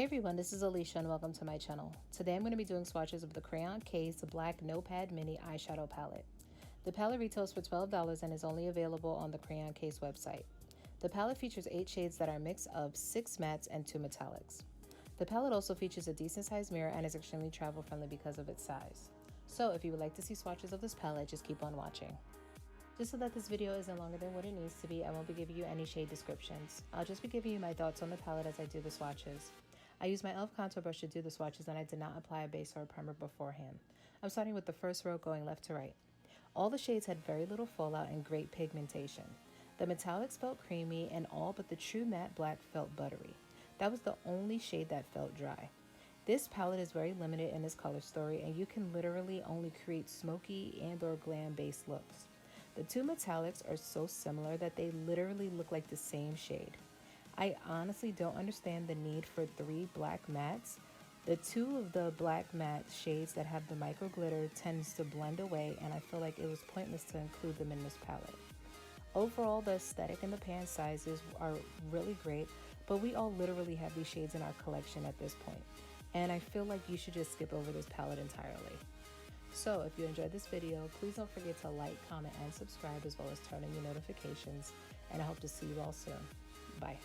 everyone, this is Alicia and welcome to my channel. Today I'm going to be doing swatches of the Crayon Case Black Notepad Mini Eyeshadow Palette. The palette retails for $12 and is only available on the Crayon Case website. The palette features 8 shades that are a mix of 6 mattes and 2 metallics. The palette also features a decent sized mirror and is extremely travel friendly because of its size. So if you would like to see swatches of this palette, just keep on watching. Just so that this video isn't longer than what it needs to be, I won't be giving you any shade descriptions. I'll just be giving you my thoughts on the palette as I do the swatches. I use my e.l.f. contour brush to do the swatches and I did not apply a base or a primer beforehand. I'm starting with the first row going left to right. All the shades had very little fallout and great pigmentation. The metallics felt creamy and all but the true matte black felt buttery. That was the only shade that felt dry. This palette is very limited in its color story and you can literally only create smoky and or glam based looks. The 2 metallics are so similar that they literally look like the same shade. I honestly don't understand the need for 3 black mattes. The 2 of the black matte shades that have the micro glitter tends to blend away and I feel like it was pointless to include them in this palette. Overall, the aesthetic and the pan sizes are really great, but we all literally have these shades in our collection at this point. And I feel like you should just skip over this palette entirely. So if you enjoyed this video, please don't forget to like, comment, and subscribe as well as turn on your notifications. And I hope to see you all soon. Bye.